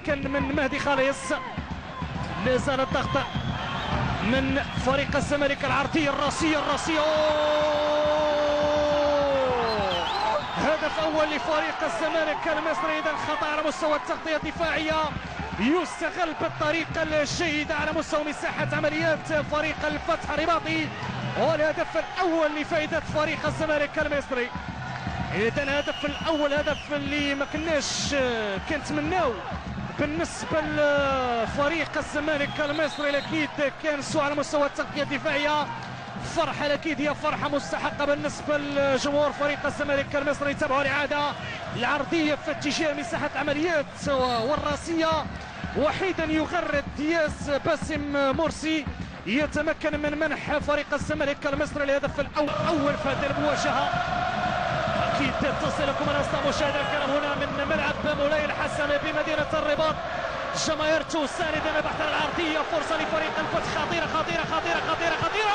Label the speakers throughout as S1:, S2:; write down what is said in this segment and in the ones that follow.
S1: كان من مهدي خالص. لا زال الضغط من فريق الزمالك، العرضية الراسية هدف أول لفريق الزمالك المصري. إذا خطأ على مستوى التغطية الدفاعية يستغل بالطريقة الجيدة على مستوى مساحة عمليات فريق الفتح الرباطي، والهدف الأول لفائدة فريق الزمالك المصري. إذا الهدف الأول هدف اللي ما كناش كنتمناو بالنسبة لفريق الزمالك المصري. الأكيد كان سوء على مستوى التغطية الدفاعية. فرحة الأكيد هي فرحة مستحقة بالنسبة لجمهور فريق الزمالك المصري. تابعوا الإعادة العرضية في اتجاه مساحة عمليات والراسية، وحيدا يغرد دياس باسم مرسي يتمكن من منح فريق الزمالك المصري الهدف الأول في هذه المواجهة. أكيد تصلكم منصة مشاهدة الكرام هنا من ملعب مولاي الحسن بمدينة الرباط. جماهير تساند بحث العرضية، فرصة لفريق الفتح خطيرة خطيرة خطيرة خطيرة خطيرة.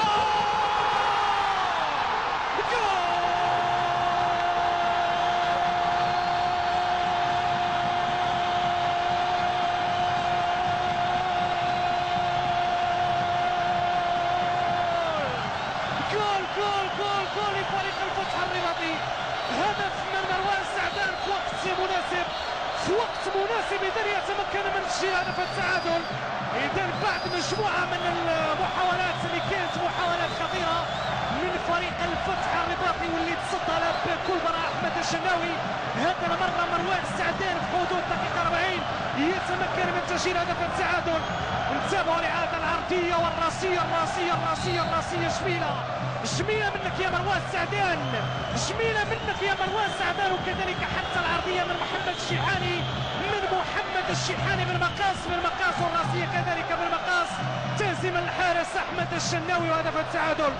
S1: جول لفريق الفتح الرباطي. هدف من مروان سعدان في وقت مناسب، في وقت مناسب إذا يتمكن من تسجيل هدف التعادل. إذا بعد مجموعة من المحاولات اللي كانت محاولات خطيرة من فريق الفتح الرباطي واللي تصدى له بكل براءة أحمد الشناوي، هذا المرة مروان سعدان في حدود دقيقة 40 يتمكن من تسجيل هدف التعادل. نتابعوا الإعادة العرضية والراسية جميلة منك يا مروان سعدان، جميلة منك يا مروان سعدان. وكذلك حتى العرضية من محمد الشيحاني بالمقاس والراسية كذلك بالمقاس تهزم الحارس أحمد الشناوي. وهدف التعادل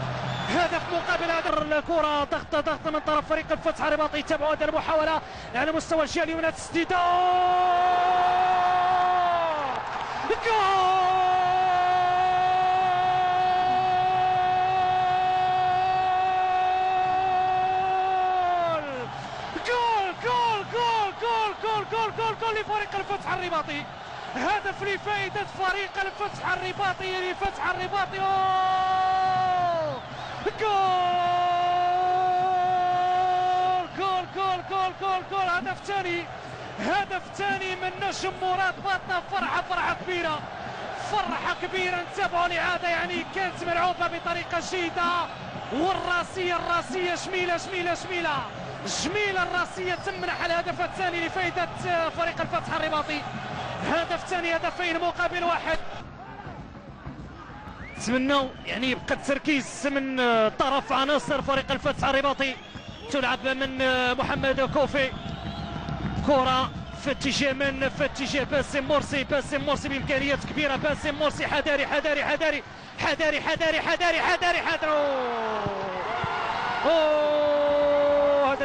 S1: هدف مقابل هدف. الكرة ضغط من طرف فريق الفتح الرباطي. تابعوا هذه المحاولة على مستوى الجهة اليمنى، تسديدة جول لفريق الفتح الرباطي. هدف لفائدة فريق الفتح الرباطي جول هدف ثاني من نجم مراد باطنة. فرحة كبيرة. نتابعوا الإعادة، يعني كانت ملعوبة بطريقة جيدة، والراسية جميلة الراسية تمنح الهدف الثاني لفائدة فريق الفتح الرباطي. هدف ثاني، هدفين مقابل واحد. نتمنوا يعني يبقى التركيز من طرف عناصر فريق الفتح الرباطي. تلعب من محمد كوفي، كرة في اتجاه باسم مرسي بإمكانيات كبيرة. باسم مرسي حذاري هذا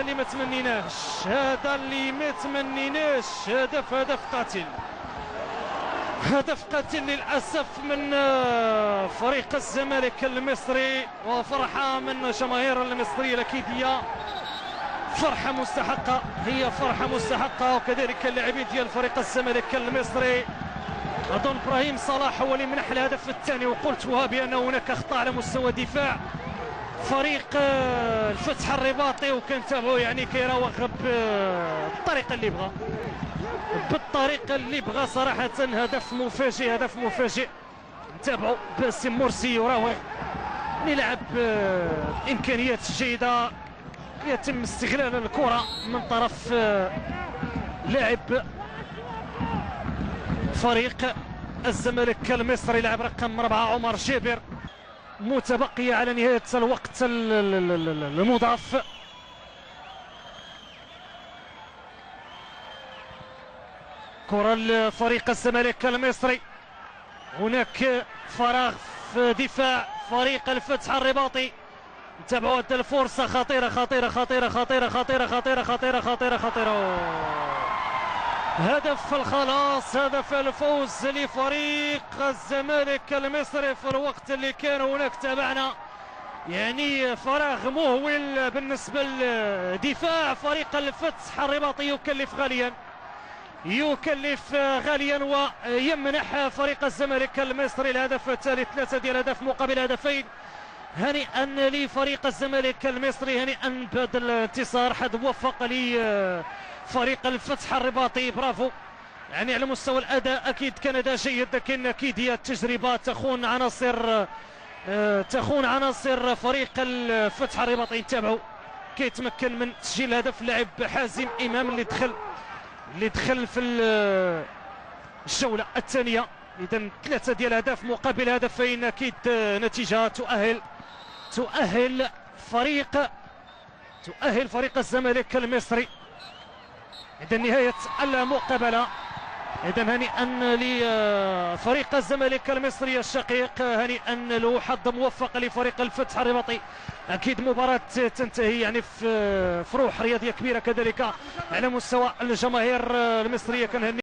S1: اللي ما تمنيناش. هدف قاتل للأسف من فريق الزمالك المصري، وفرحة من جماهير المصرية. الأكيد هي فرحة مستحقة، وكذلك اللاعبين ديال فريق الزمالك المصري. أظن إبراهيم صلاح هو اللي منح الهدف الثاني، وقلتها بأن هناك أخطاء على مستوى دفاع فريق الفتح الرباطي، وكنتابعوا يعني كيراوغ بالطريقة اللي بغى صراحة. هدف مفاجئ. نتابعوا باسم مرسي يراوغ، يلعب إمكانيات جيدة، يتم استغلال الكرة من طرف لاعب فريق الزمالك المصري، لاعب رقم 4 عمر جابر. متبقية على نهاية الوقت المضاف. كرة لفريق الزمالك المصري. هناك فراغ في دفاع فريق الفتح الرباطي. نتابعوا هذه الفرصة خطيرة. هدف الخلاص، هدف الفوز لفريق الزمالك المصري في الوقت اللي كان هناك تابعنا يعني فراغ مهول بالنسبة لدفاع فريق الفتح الرباطي، يكلف غاليا. يكلف غاليا ويمنح فريق الزمالك المصري الهدف الثالث، 3 ديال الاهداف مقابل هدفين. هنيئا لفريق الزمالك المصري، هنيئا بهذا الانتصار. حد موفق لفريق الفتح الرباطي، برافو. يعني على مستوى الاداء اكيد كان اداء جيد، لكن اكيد هي التجربه تخون عناصر فريق الفتح الرباطي. نتابعوا كيتمكن من تسجيل هدف اللاعب حازم امام اللي دخل في الجوله الثانيه. اذا 3 ديال الاهداف مقابل هدفين، اكيد نتيجه تؤهل فريق الزمالك المصري اذا نهايه المقابله. اذا هنيئا لفريق الزمالك المصري الشقيق، هنيئا له. حظ موفق لفريق الفتح الرباطي. اكيد مباراه تنتهي يعني في روح رياضيه كبيره كذلك على مستوى الجماهير المصريه. كنهني